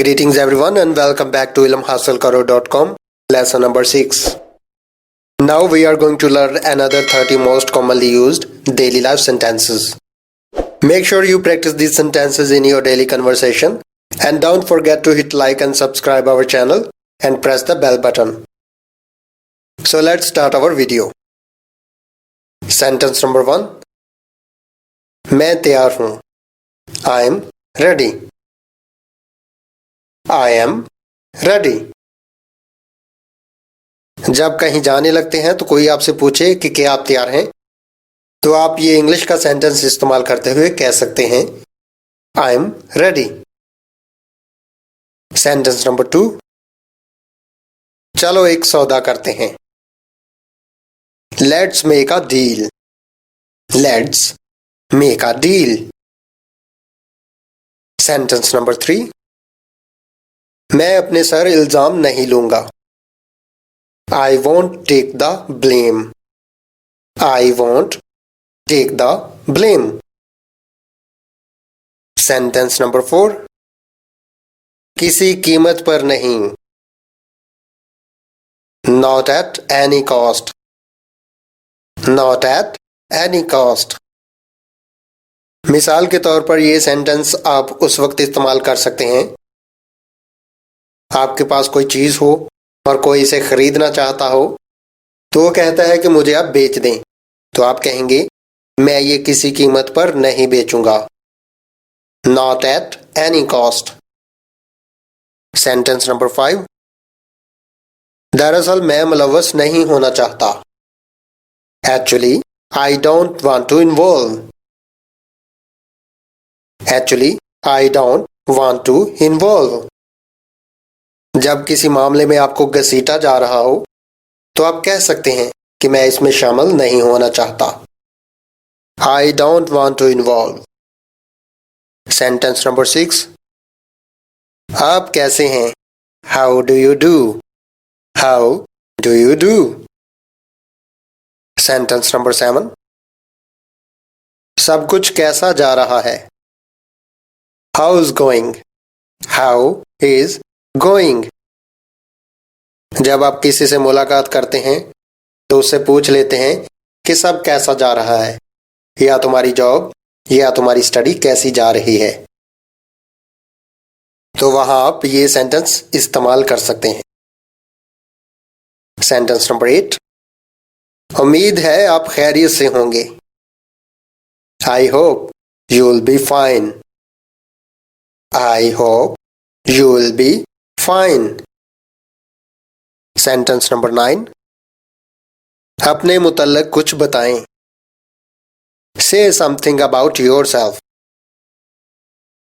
Greetings everyone and welcome back to ilmhasilkaro.com. Lesson number 6. Now we are going to learn another 30 most commonly used daily life sentences. Make sure you practice these sentences in your daily conversation and don't forget to hit like and subscribe our channel and press the bell button. So let's start our video. Sentence number 1. मैं तैयार हूँ. I am ready. I am ready. जब कहीं जाने लगते हैं तो कोई आपसे पूछे कि क्या आप तैयार हैं, तो आप ये इंग्लिश का सेंटेंस इस्तेमाल करते हुए कह सकते हैं I am ready. Sentence number 2. चलो एक सौदा करते हैं. Let's make a deal. Let's make a deal. Sentence number 3. मैं अपने सर इल्जाम नहीं लूंगा. I won't take the blame. I won't take the blame. Sentence number 4. किसी कीमत पर नहीं. Not at any cost. Not at any cost. मिसाल के तौर पर यह सेंटेंस आप उस वक्त इस्तेमाल कर सकते हैं आपके पास कोई चीज हो और कोई इसे खरीदना चाहता हो, तो वो कहता है कि मुझे आप बेच दें, तो आप कहेंगे मैं ये किसी कीमत पर नहीं बेचूंगा. Not at any cost. Sentence number 5. दरअसल मैं मुलव्वस नहीं होना चाहता. Actually, I don't want to involve. Actually, I don't want to involve. जब किसी मामले में आपको घसीटा जा रहा हो, तो आप कह सकते हैं कि मैं इसमें शामिल नहीं होना चाहता. I don't want to involve. Sentence number 6. आप कैसे हैं? How do you do? How do you do? Sentence number 7. सब कुछ कैसा जा रहा है? How is going? How is going? जब आप किसी से मुलाकात करते हैं तो उससे पूछ लेते हैं कि सब कैसा जा रहा है, या तुम्हारी जॉब या तुम्हारी स्टडी कैसी जा रही है, तो वहां आप ये सेंटेंस इस्तेमाल कर सकते हैं. Sentence number 8. उम्मीद है आप खैरियत से होंगे. I hope you'll be fine. I hope you'll be fine. Sentence number 9. अपने मुतल्लिक कुछ बताएं. Say something about yourself.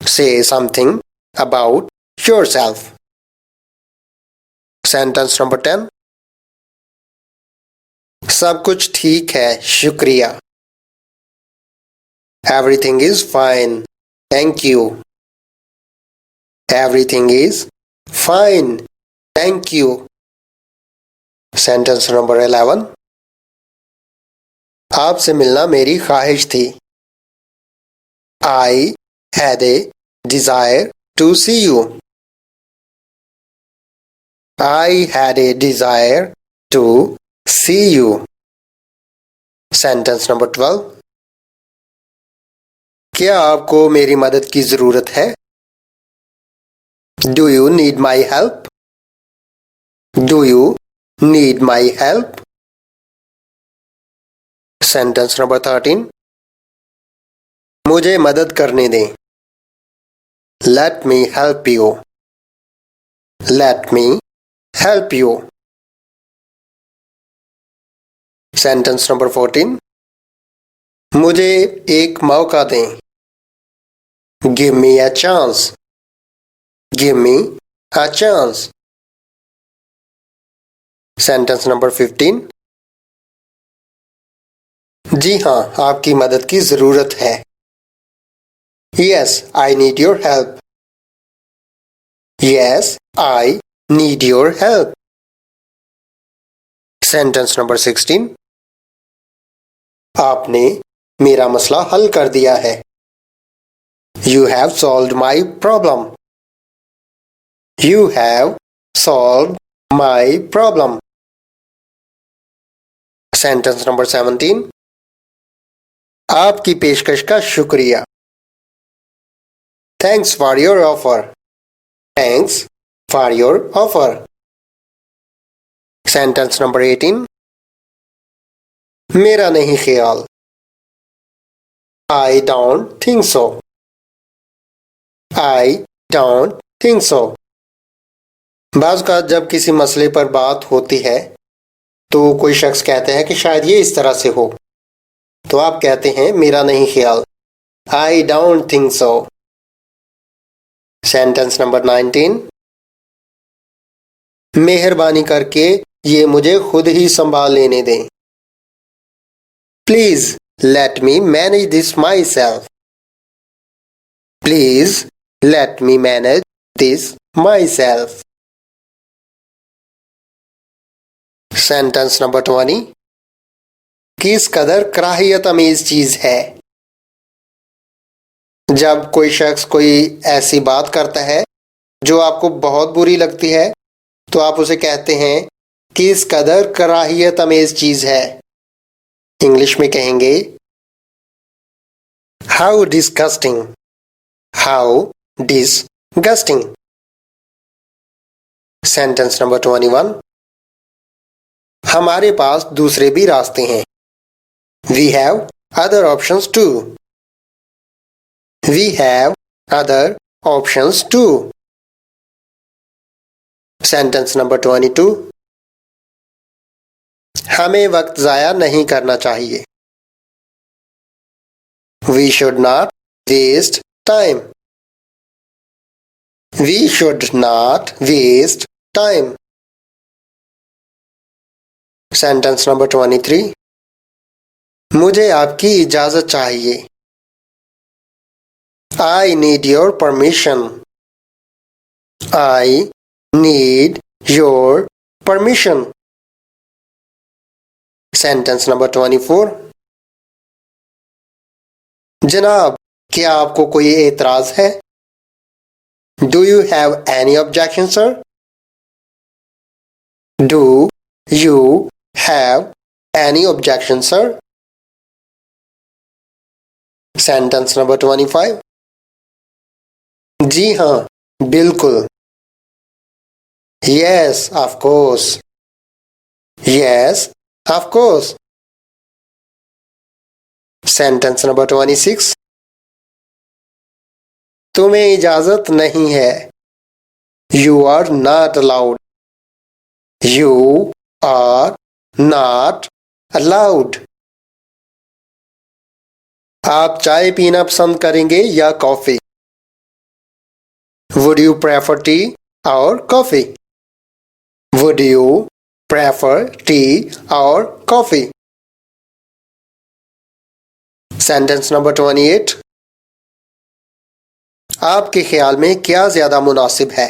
Say something about yourself. Sentence number 10. सब कुछ ठीक है, शुक्रिया. Everything is fine. Thank you. Everything is fine. Thank you. Sentence number 11. आपसे मिलना मेरी ख्वाहिश थी. I had a desire to see you. I had a desire to see you. Sentence number 12. क्या आपको मेरी मदद की जरूरत है? Do you need my help? Do you need my help? Sentence number 13. मुझे मदद करने दें. Let me help you. Let me help you. Sentence number 14. मुझे एक मौका दें. Give me a chance. Give me a chance. Sentence number 15. जी हाँ, आपकी मदद की जरूरत है. Yes, I need your help. Yes, I need your help. Sentence number 16. आपने मेरा मसला हल कर दिया है. You have solved my problem. You have solved my problem. Sentence number 17. आपकी पेशकश का शुक्रिया. Thanks for your offer. Thanks for your offer. Sentence number 18. मेरा नहीं ख्याल. I don't think so. I don't think so. बाज़ का जब किसी मसले पर बात होती है तो कोई शख्स कहते हैं कि शायद ये इस तरह से हो, तो आप कहते हैं मेरा नहीं ख्याल. I don't think so. Sentence number 19. मेहरबानी करके ये मुझे खुद ही संभाल लेने दें. Please let me manage this myself. Please let me manage this myself. Sentence number 20. किस कदर कराहियत अमीज चीज है. जब कोई शख्स कोई ऐसी बात करता है जो आपको बहुत बुरी लगती है तो आप उसे कहते हैं किस कदर कराहियत अमीज चीज है. इंग्लिश में कहेंगे how disgusting. How disgusting. Sentence number 21. हमारे पास दूसरे भी रास्ते हैं. We have other options too. We have other options too. Sentence number 22. हमें वक्त जाया नहीं करना चाहिए. We should not waste time. We should not waste time. Sentence number 23. मुझे आपकी इजाजत चाहिए. I need your permission. I need your permission. Sentence number 24. जनाब, क्या आपको कोई एतराज है? Do you have any objection, sir? Do you have any objection, sir? Sentence number 25. जी हाँ, बिल्कुल. Yes, of course. Yes, of course. Sentence number 26. तुम्हें इजाजत नहीं है. You are not allowed. You are not allowed. आप चाय पीना पसंद करेंगे या coffee? Would you prefer tea or coffee? Would you prefer tea or coffee? Sentence number 28. आपके ख्याल में क्या ज्यादा मुनासिब है?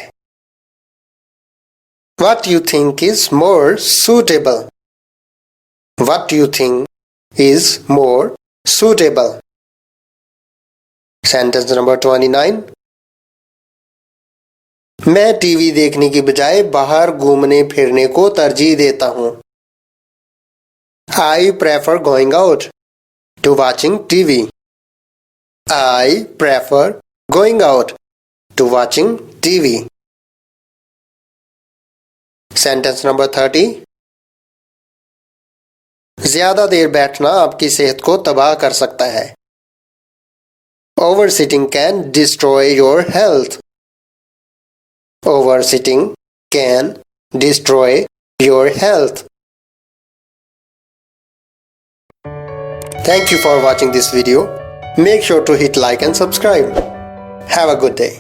What do you think is more suitable? What do you think is more suitable? Sentence number 29. मैं TV देखने की बजाय बाहर घूमने फिरने को तरजीह देता हूँ. I prefer going out to watching TV. I prefer going out to watching TV. Sentence number 30. ज्यादा देर बैठना आपकी सेहत को तबाह कर सकता है. Oversitting can destroy your health. Oversitting can destroy your health. Thank you for watching this video. Make sure to hit like and subscribe. Have a good day.